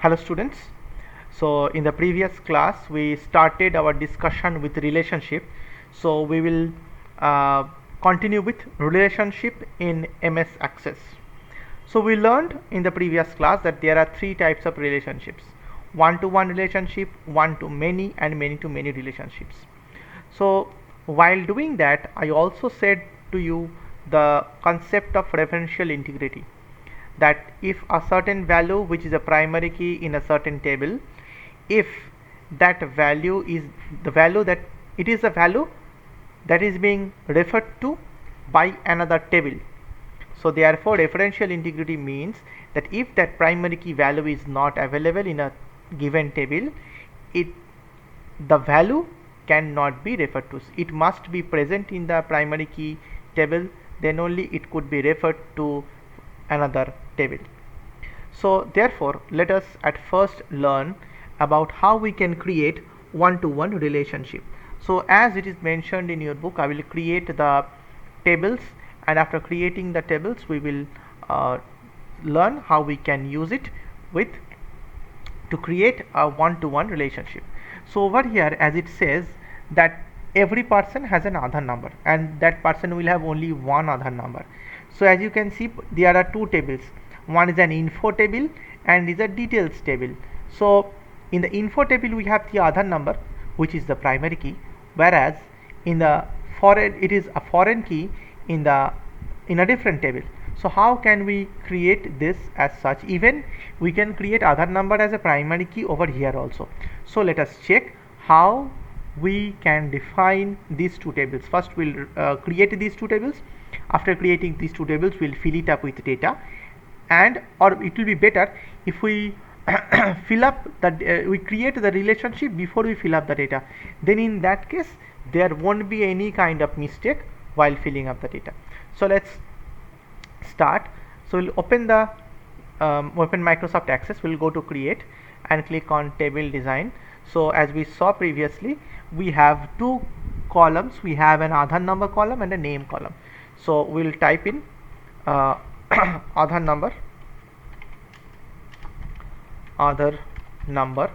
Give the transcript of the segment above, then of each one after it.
Hello students. So in the previous class we started our discussion with relationship. So we will continue with relationship in MS Access. So we learned in the previous class that there are three types of relationships: one-to-one relationship, one-to-many, and many-to-many relationships. So while doing that, I also said to you the concept of referential integrity, that if a certain value which is a primary key in a certain table, if that value is the value that it is a value that is being referred to by another table, so therefore referential integrity means that if that primary key value is not available in a given table, the value cannot be referred to. It must be present in the primary key table, then only it could be referred to another table. So therefore let us at first learn about how we can create one-to-one relationship. So as it is mentioned in your book, I will create the tables, and after creating the tables we will learn how we can use it to create a one-to-one relationship. So over here, as it says that every person has an Aadhaar number and that person will have only one Aadhaar number. So as you can see, there are two tables. One is an info table and is a details table. So in the info table we have the Aadhaar number, which is the primary key, whereas in the foreign, it is a foreign key in a different table. So how can we create this as such? Even we can create Aadhaar number as a primary key over here also. So let us check how we can define these two tables. First we'll create these two tables. After creating these two tables, we'll fill it up with data, and or it will be better if we fill up that we create the relationship before we fill up the data. Then in that case there won't be any kind of mistake while filling up the data. So let's start. So we'll open the open Microsoft Access. We'll go to create and click on table design. So as we saw previously, we have two columns. We have an Aadhaar number column and a name column. So we'll type in Aadhaar number,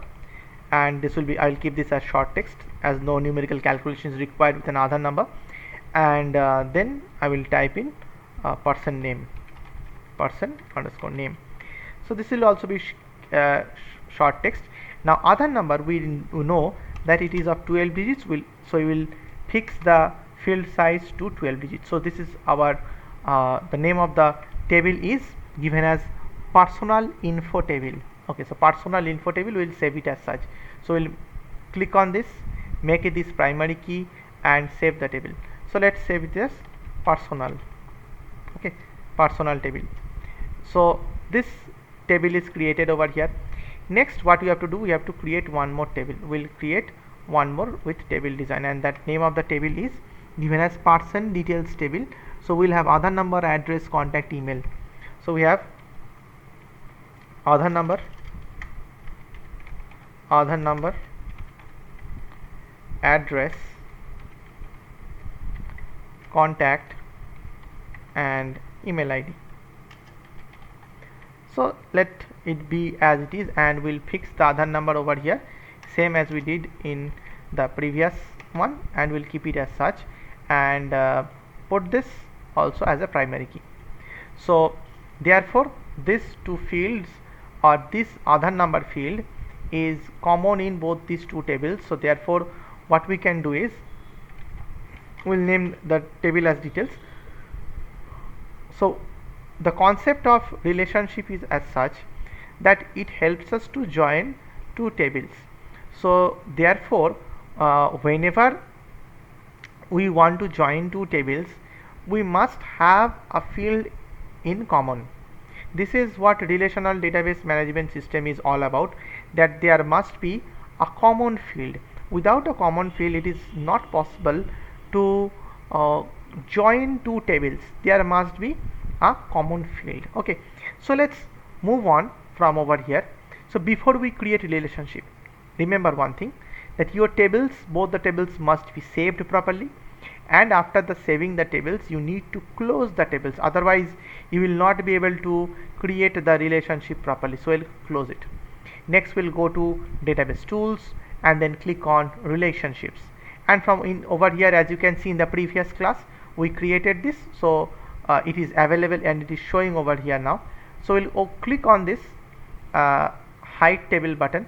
and this will be, I will keep this as short text as no numerical calculation is required with an Aadhaar number, and then I will type in person name, person underscore name. So this will also be short text. Now Aadhaar number, we know that it is of 12 digits. So we will fix the field size to 12 digits. So this is our the name of the table is given as personal info table. Okay, so personal info table, we will save it as such. So we'll click on this, make it this primary key and save the table. So let's save it as personal. Okay, personal table. So this table is created over here. Next, what we have to do, we have to create one more table. We'll create one more with table design, and that name of the table is given as person details table. So we'll have Aadhaar number, address, contact, email. So we have Aadhaar number, address, contact, and email ID. So let it be as it is, and we'll fix the Aadhaar number over here same as we did in the previous one, and we'll keep it as such, and put this also as a primary key. So therefore these two fields, or this Aadhaar number field, is common in both these two tables. So therefore what we can do is we'll name the table as details. So the concept of relationship is as such that it helps us to join two tables. So therefore whenever we want to join two tables, we must have a field in common. This is what relational database management system is all about, that there must be a common field. Without a common field, it is not possible to join two tables. There must be a common field. Okay, so let's move on from over here. So before we create a relationship, remember one thing, that your tables, both the tables must be saved properly, and after the saving the tables, you need to close the tables, otherwise you will not be able to create the relationship properly. So I'll close it. Next we'll go to database tools and then click on relationships, and from in over here, as you can see in the previous class, we created this, so it is available and it is showing over here now. So we'll click on this hide table button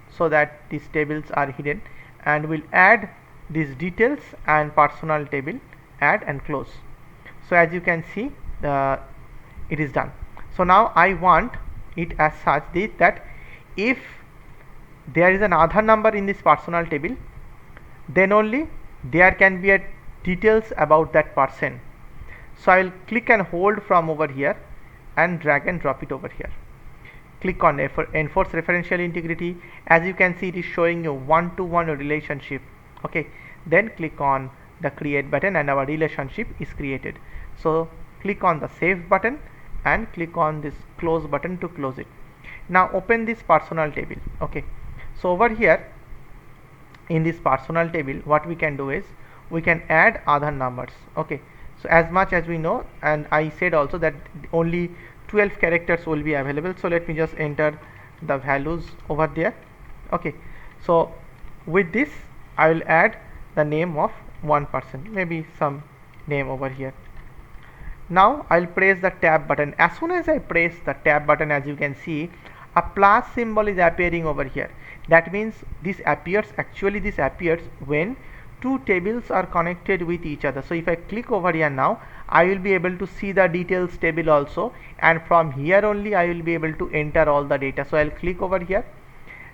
so that these tables are hidden, and we'll add these details and personal table, add and close. So as you can see, it is done. So now I want it as such that if there is an Aadhaar number in this personal table, then only there can be a details about that person. So I will click and hold from over here and drag and drop it over here. Click on enforce referential integrity. As you can see, it is showing you one-to-one relationship. Okay, then click on the create button and our relationship is created. So click on the save button and click on this close button to close it. Now open this personal table. Okay, so over here in this personal table, what we can do is we can add Aadhaar numbers. Okay, so as much as we know, and I said also that only 12 characters will be available, so let me just enter the values over there. Okay, so with this I will add the name of one person, maybe some name over here. Now I'll press the tab button. As soon as I press the tab button, as you can see, a plus symbol is appearing over here. That means this appears when two tables are connected with each other. So if I click over here now, I will be able to see the details table also, and from here only I will be able to enter all the data. So I'll click over here.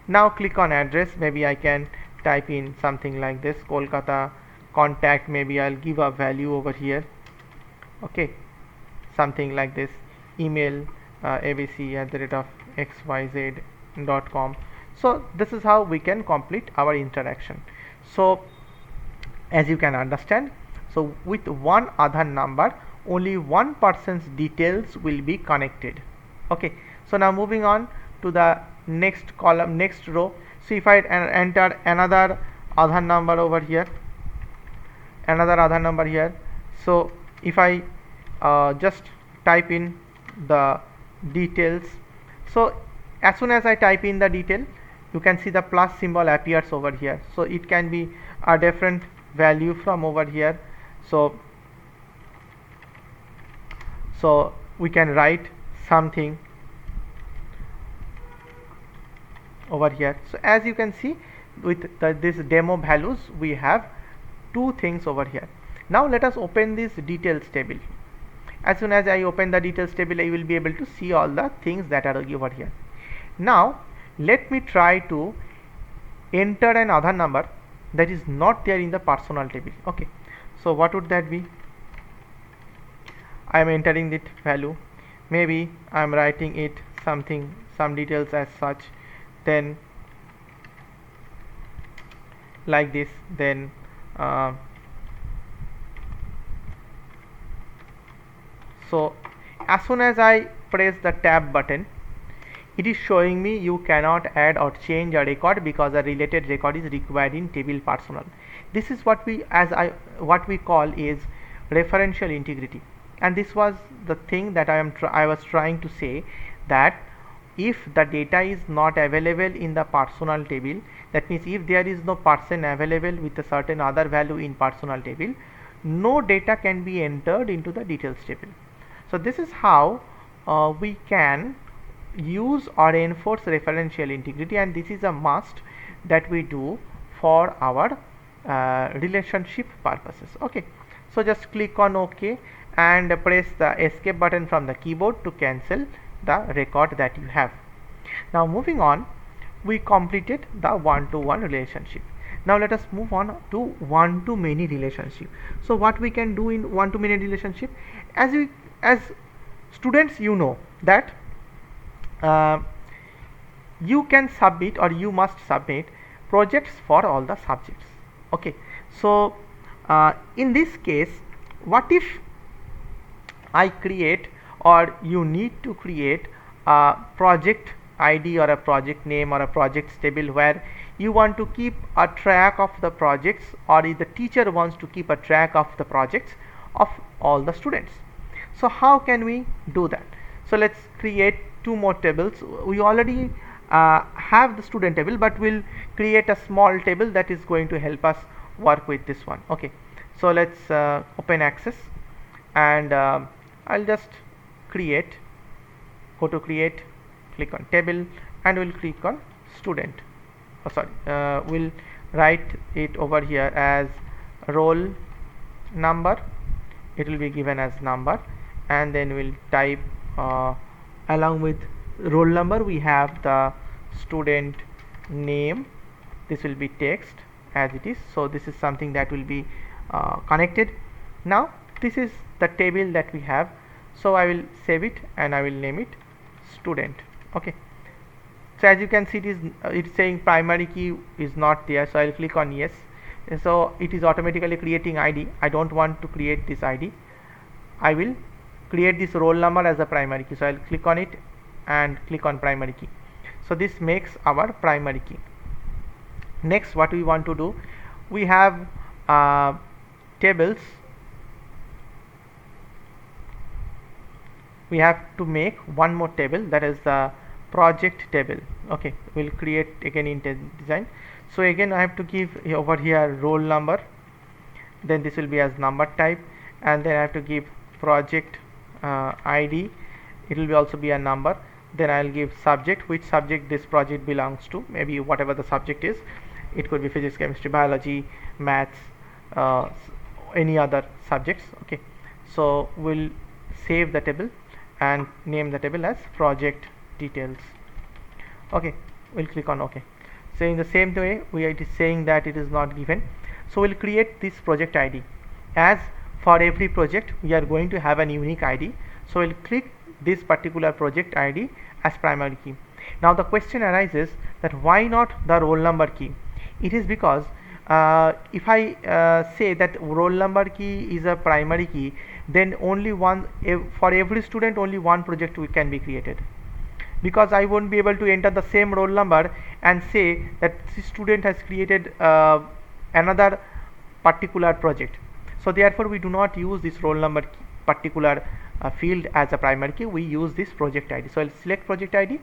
Now click on address. Maybe I can type in something like this, Kolkata. Contact, maybe I'll give a value over here. Okay, something like this. Email abc@xyz.com. So this is how we can complete our interaction. So as you can understand, so with one Aadhaar number, only one person's details will be connected. Okay, so now moving on to the next column, next row. So if I enter another Aadhaar number over here, so if I just type in the details, so as soon as I type in the detail, you can see the plus symbol appears over here. So it can be a different value from over here. So we can write something over here. So as you can see, with this demo values, we have two things over here. Now let us open this details table. As soon as I open the details table, I will be able to see all the things that are over here. Now let me try to enter an Aadhaar number that is not there in the personal table. Okay, so what would that be? I am entering that value. Maybe I am writing it some details as such, then like this, then so as soon as I press the tab button, it is showing me you cannot add or change a record because a related record is required in table personal. This is what we call is referential integrity, and this was the thing that I was trying to say, that if the data is not available in the personal table, that means if there is no person available with a certain other value in personal table, no data can be entered into the details table. So this is how we can use or enforce referential integrity, and this is a must that we do for our relationship purposes. Okay, so just click on OK and press the escape button from the keyboard to cancel the record that you have. Now moving on, we completed the one-to-one relationship. Now let us move on to one-to-many relationship. So what we can do in one-to-many relationship, as students, you know that you can submit or you must submit projects for all the subjects. Okay, so in this case, what if I create or you need to create a project ID or a project name or a projects table where you want to keep a track of the projects, or if the teacher wants to keep a track of the projects of all the students. So how can we do that? So let's create two more tables. We already have the student table, but we'll create a small table that is going to help us work with this one. Okay, so let's open Access, and I'll just create, go to create, click on table, and we'll click on student. Oh, sorry, we'll write it over here as roll number. It will be given as number, and then we'll type along with roll number we have the student name. This will be text as it is, so this is something that will be connected. Now this is the table that we have, so I will save it and I will name it student. Okay, so as you can see, it's saying primary key is not there, so I'll click on yes. So it is automatically creating ID. I don't want to create this ID. I will create this roll number as a primary key, so I'll click on it and click on primary key. So this makes our primary key. Next, what we want to do, we have tables. We have to make one more table, that is the project table. Okay, we'll create again in design. So again I have to give over here roll number, then this will be as number type, and then I have to give project ID. It will be also be a number. Then I'll give subject, which subject this project belongs to, maybe whatever the subject is. It could be physics, chemistry, biology, maths, any other subjects. Okay, so we'll save the table and name the table as project details. Okay, we'll click on OK. So in the same way, it is saying that it is not given, so we'll create this project ID. As for every project we are going to have an unique ID, so we'll click this particular project ID as primary key. Now the question arises that why not the roll number key? It is because if I say that roll number key is a primary key, then only one, for every student only one project can be created, because I won't be able to enter the same roll number and say that this student has created another particular project. So therefore we do not use this roll number particular field as a primary key. We use this project ID. So I'll select project ID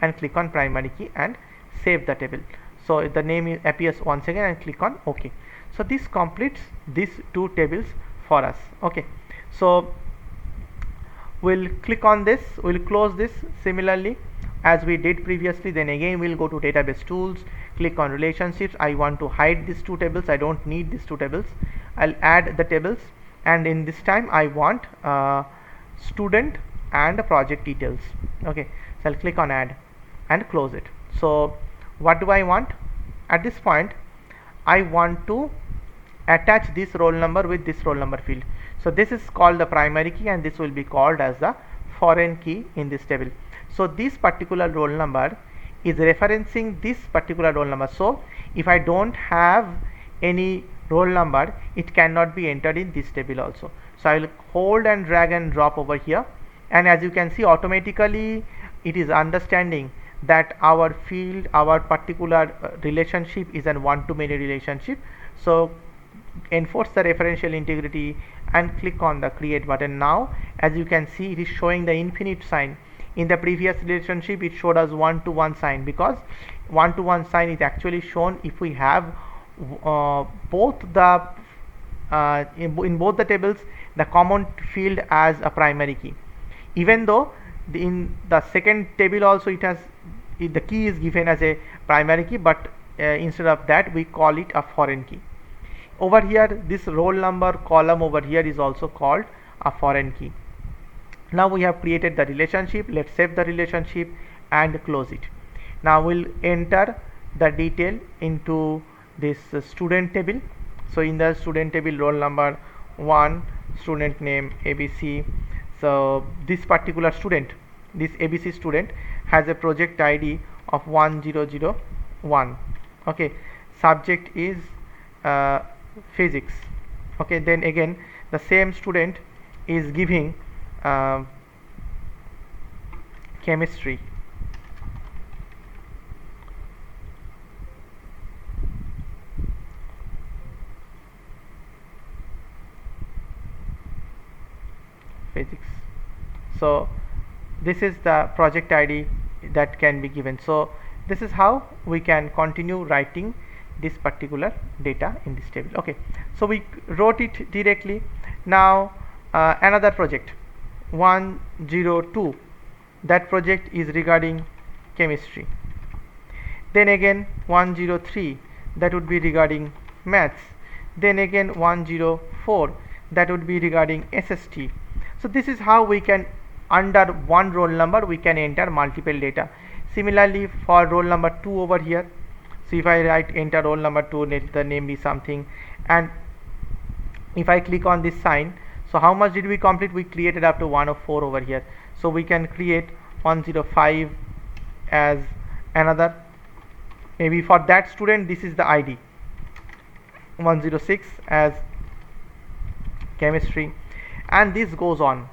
and click on primary key and save the table. So the name appears once again and click on OK. So this completes these two tables for us. Okay, so we'll click on this, we'll close this similarly as we did previously. Then again we'll go to database tools, click on relationships. I want to hide these two tables, I don't need these two tables. I'll add the tables, and in this time I want student and project details. Okay, so I'll click on add and close it. So what do I want at this point? I want to attach this roll number with this roll number field. So this is called the primary key, and this will be called as the foreign key in this table. So this particular roll number is referencing this particular roll number. So if I don't have any roll number, it cannot be entered in this table also. So I will hold and drag and drop over here, and as you can see, automatically it is understanding that our field, our particular relationship is an one-to-many relationship. So enforce the referential integrity and click on the create button. Now as you can see, it is showing the infinite sign. In the previous relationship it showed us one-to-one sign, because one-to-one sign is actually shown if we have both the in both the tables the common field as a primary key. Even though in the second table also it has the key is given as a primary key, but instead of that we call it a foreign key. Over here this roll number column over here is also called a foreign key. Now we have created the relationship. Let's save the relationship and close it. Now we'll enter the detail into this student table. So in the student table, roll number 1, student name ABC. So this particular student, this ABC student, has a project ID of 1001. Okay, subject is physics. Okay, then again the same student is giving chemistry. Physics. So this is the project ID that can be given. So This is how we can continue writing this particular data in this table. Okay, so we wrote it directly. Now another project 102, that project is regarding chemistry. Then again 103, that would be regarding maths. Then again 104, that would be regarding SST. So this is how we can, under one roll number, we can enter multiple data. Similarly for roll number 2 over here, so if I write enter roll number 2, let the name be something, and if I click on this sign, so how much did we complete? We created up to 104 over here. So we can create 105 as another, maybe for that student this is the ID, 106 as chemistry, and this goes on,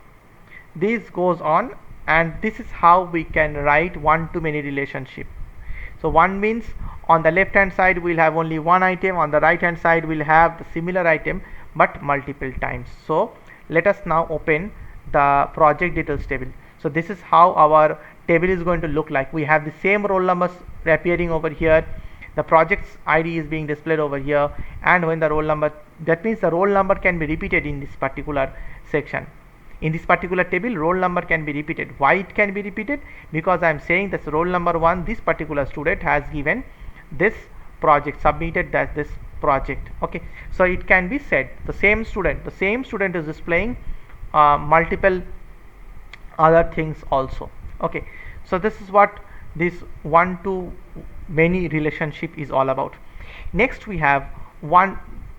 and this is how we can write one-to-many relationship. So one means on the left hand side we'll have only one item, on the right hand side we'll have the similar item but multiple times. So let us now open the project details table. So this is how our table is going to look like. We have the same roll numbers appearing over here, the project's ID is being displayed over here, and when the roll number, that means the roll number can be repeated in this particular section. In this particular table, roll number can be repeated. Why it can be repeated? Because I am saying that roll number 1, this particular student has given this project, submitted that this project. Okay, so it can be said the same student is displaying multiple other things also. Okay, so this is what this one to many relationship is all about. Next we have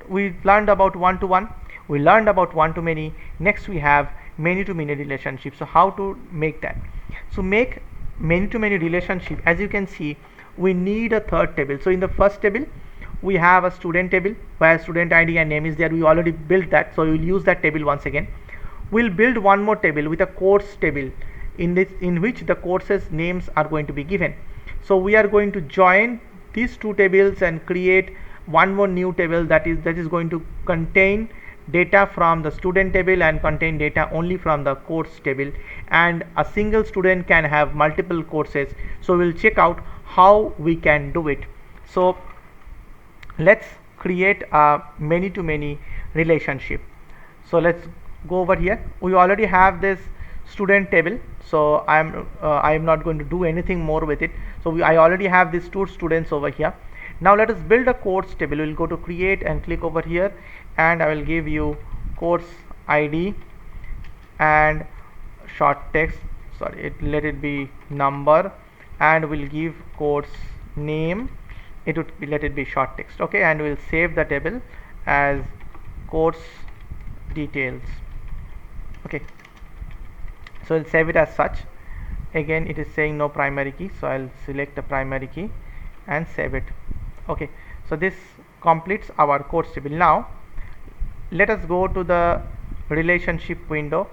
we learned about one to one, we learned about one to many. Next we have many to many relationship. So how to make that? So make many to many relationship, as you can see, we need a third table. So in the first table we have a student table where student ID and name is there. We already built that, so we will use that table once again. We'll build one more table with a course table in which the courses names are going to be given. So we are going to join these two tables and create one more new table that is going to contain data from the student table and contain data only from the course table, and a single student can have multiple courses. So we'll check out how we can do it. So let's create a many to many relationship. So let's go over here. We already have this student table, so I am not going to do anything more with it. So I already have these two students over here. Now let us build a course table. We'll go to create and click over here, and I will give you course ID and short text, sorry, let it be number, and we'll give course name, it would be, let it be short text. Okay, and we'll save the table as course details. Okay, so I'll save it as such. Again it is saying no primary key, so I'll select the primary key and save it. Okay, so this completes our course table. Now let us go to the relationship window,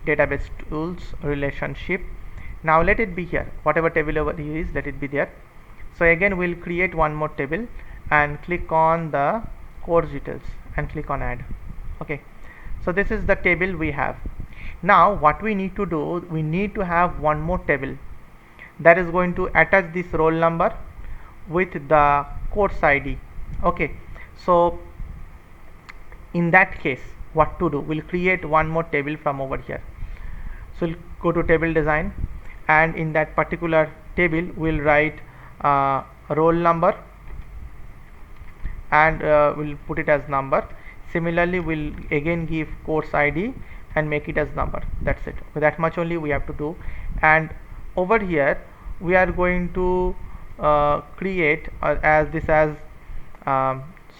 database tools, relationship. Now let it be here, whatever table over here is, let it be there. So again we'll create one more table and click on the course details and click on add. Okay, so this is the table we have. Now what we need to do, we need to have one more table that is going to attach this roll number with the course ID. Okay, so in that case what to do, we'll create one more table from over here. So we'll go to table design, and in that particular table we'll write roll number, and we'll put it as number. Similarly we'll again give course ID and make it as number. That's it, with that much only we have to do. And over here we are going to create as this as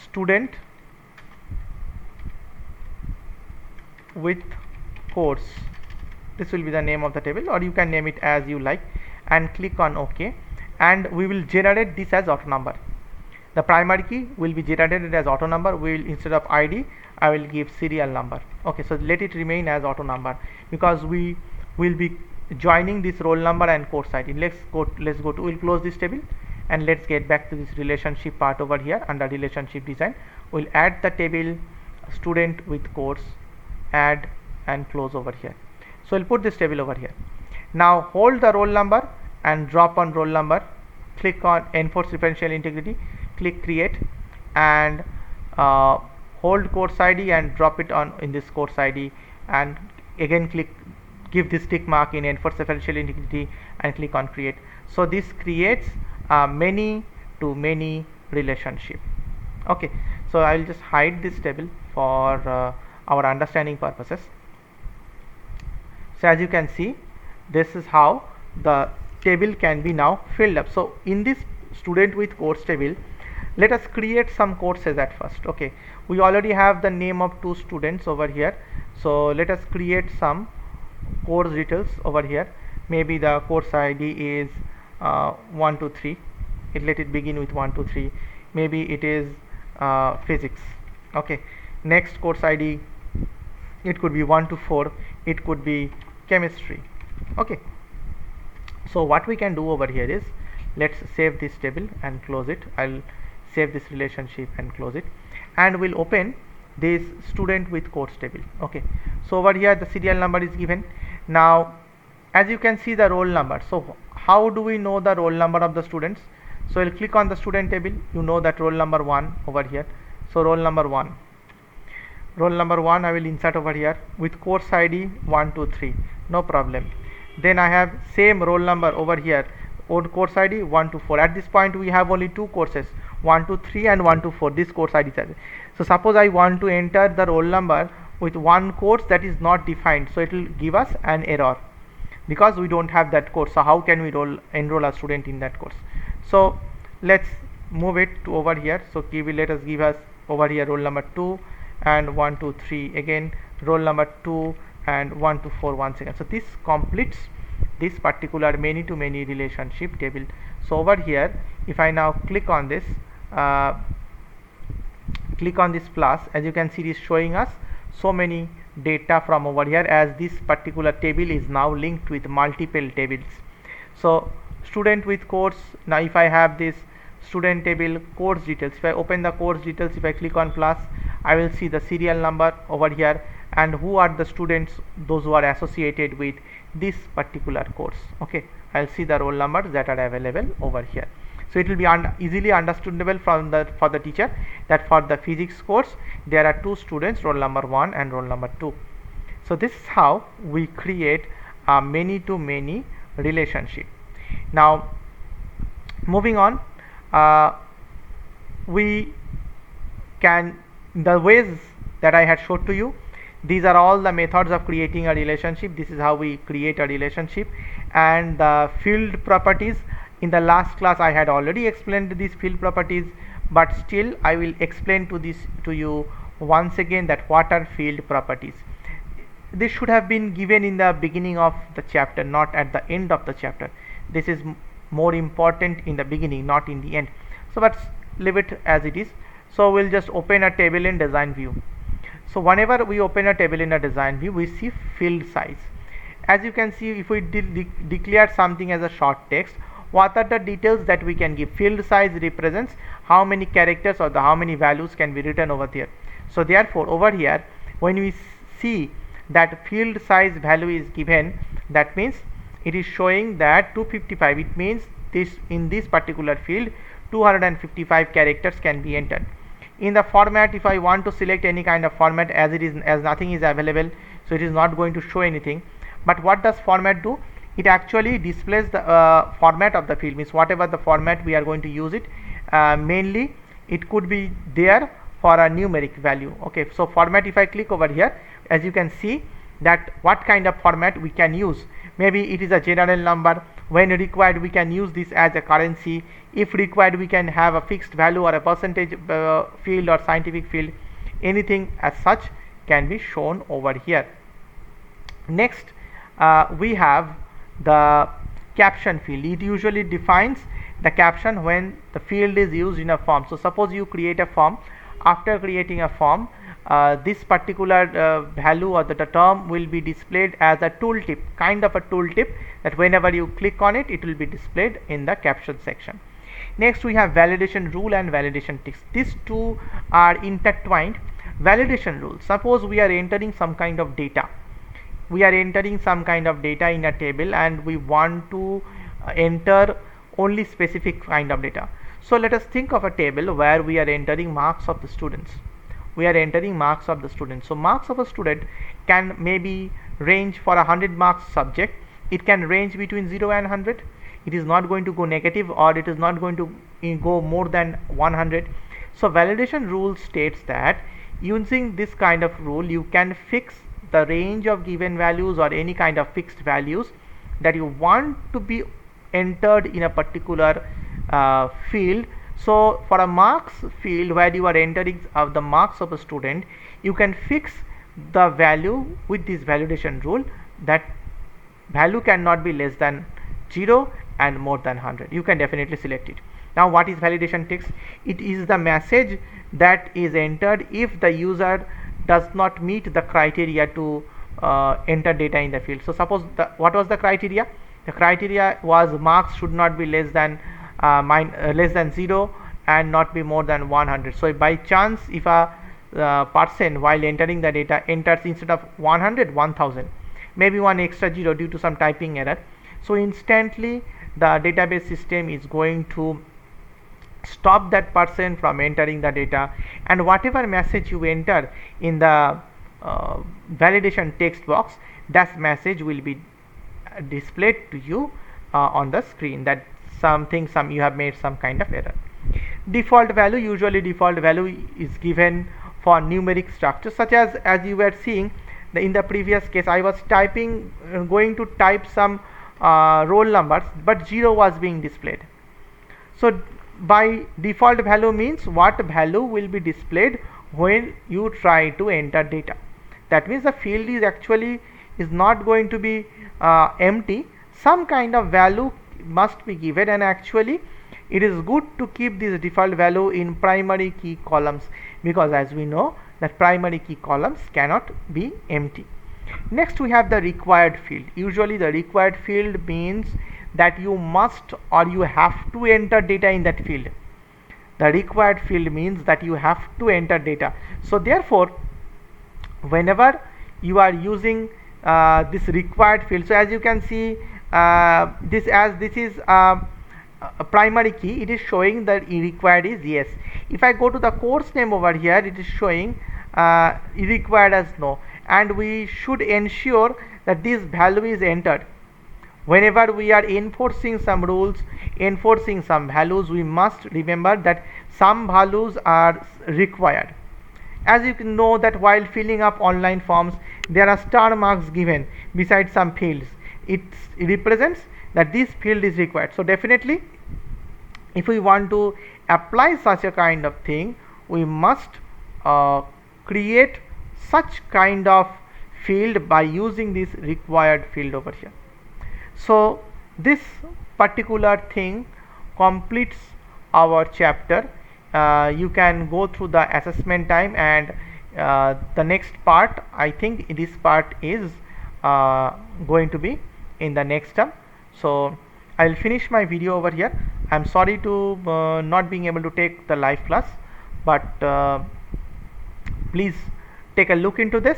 student with course. This will be the name of the table, or you can name it as you like, and click on OK, and we will generate this as auto number. The primary key will be generated as auto number. We will, instead of ID, I will give serial number. Okay, so let it remain as auto number because we will be joining this roll number and course ID. Let's go to, we'll close this table and let's get back to this relationship part over here. Under relationship design, we'll add the table student with course, add and close over here. So we'll put this table over here. Now hold the roll number and drop on roll number click on enforce referential integrity, click create, and uh, hold course ID and drop it on in this course ID, and again give this tick mark in enforce referential integrity and click on create. So this creates many to many relationship. Okay, so I will just hide this table for our understanding purposes. So as you can see, this is how the table can be now filled up. So in this student with course table, let us create some courses at first. Okay, we already have the name of 2 students over here, so let us create some course details over here. Maybe the course ID is 1 2 3. Let it begin with 1 2 3. Maybe it is physics. Okay, next course ID, it could be 1 to 4, it could be chemistry. Okay, so what we can do over here is, let's save this table and close it. I'll save this relationship and close it, and we'll open this student with course table. Okay, so over here the serial number is given. Now as you can see the roll number. So how do we know the roll number of the students? So I'll click on the student table. You know that roll number 1 over here. So roll number 1, I will insert over here with course ID 1 2 3, no problem. Then I have same roll number over here, old course ID 1 to 4. At this point we have only 2 courses, 1 to 3 and 1 to 4. This course ID. So suppose I want to enter the roll number with one course that is not defined, so it will give us an error because we don't have that course. So how can we enroll a student in that course? So let's move it to over here. So let us give us over here roll number 2 and 1 2 3, again roll number 2 and 1 to 4 once again. So this completes this particular many to many relationship table. So over here, if I now click on this plus, as you can see, it is showing us so many data from over here, as this particular table is now linked with multiple tables. So student with course, now if I have this student table course details, if I open the course details, if I click on plus, I will see the serial number over here and who are the students, those who are associated with this particular course. Okay, I'll see the roll numbers that are available over here. So it will be easily understandable for the teacher that for the physics course there are 2 students, roll number 1 and roll number 2. So this is how we create a many to many relationship. Now moving on, we can, the ways that I had showed to you, these are all the methods of creating a relationship. This is how we create a relationship. And the field properties, in the last class I had already explained these field properties, but still I will explain to you once again that what are field properties. This should have been given in the beginning of the chapter, not at the end of the chapter. This is more important in the beginning, not in the end. So let's leave it as it is. So we'll just open a table in design view. So whenever we open a table in a design view, we see field size. As you can see, if we declare something as a short text, what are the details that we can give? Field size represents how many characters or how many values can be written over there. So therefore over here, when we see that field size value is given, that means it is showing that 255. It means this, in this particular field 255 characters can be entered. In the format, if I want to select any kind of format, as it is, as nothing is available, so it is not going to show anything. But what does format do? It actually displays the format of the field, means whatever the format we are going to use it. Mainly it could be there for a numeric value. Okay, so format, if I click over here, as you can see that what kind of format we can use. Maybe it is a general number. When required, we can use this as a currency. If required, we can have a fixed value or a percentage field or scientific field. Anything as such can be shown over here. Next, we have the caption field. It usually defines the caption when the field is used in a form. So suppose you create a form. After creating a form, this particular value or the term will be displayed as a tooltip, kind of a tooltip, that whenever you click on it, it will be displayed in the caption section. Next, we have validation rule and validation text. These two are intertwined. Validation rule, suppose we are entering some kind of data. We are entering some kind of data in a table and we want to enter only specific kind of data. So let us think of a table where we are entering marks of the students. So marks of a student can maybe range for 100 marks subject. It can range between 0 and 100. It is not going to go negative, or it is not going to go more than 100. So validation rule states that using this kind of rule you can fix the range of given values or any kind of fixed values that you want to be entered in a particular field. So for a marks field where you are entering the marks of a student, you can fix the value with this validation rule, that value cannot be less than 0 and more than 100. You can definitely select it. Now what is validation text? It is the message that is entered if the user does not meet the criteria to enter data in the field. So suppose what was the criteria? The criteria was marks should not be less than 0 and not be more than 100. So if by chance if a person while entering the data enters instead of 100 1000, maybe one extra 0 due to some typing error, so instantly the database system is going to stop that person from entering the data, and whatever message you enter in the validation text box, that message will be displayed to you on the screen that you have made some kind of error. Default value, usually default value is given for numeric structure, such as you were seeing in the previous case. I was going to type some roll numbers, but 0 was being displayed. So by default value means what value will be displayed when you try to enter data. That means the field is not going to be empty. Some kind of value must be given, and actually it is good to keep this default value in primary key columns, because as we know that primary key columns cannot be empty. Next we have the required field. Usually the required field means that you must or you have to enter data in that field. The required field means that you have to enter data. So therefore whenever you are using this required field, so as you can see this is a primary key, it is showing that required is yes. If I go to the course name over here, it is showing required as no, and we should ensure that this value is entered. Whenever we are enforcing some rules, enforcing some values, we must remember that some values are required. As you can know that while filling up online forms, there are star marks given beside some fields. It represents that this field is required. So definitely if we want to apply such a kind of thing, we must create such kind of field by using this required field over here. So this particular thing completes our chapter. You can go through the assessment time, and the next part, I think this part is going to be in the next term. So I will finish my video over here. I am sorry to not being able to take the live class, but please take a look into this,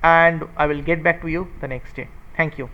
and I will get back to you the next day. Thank you.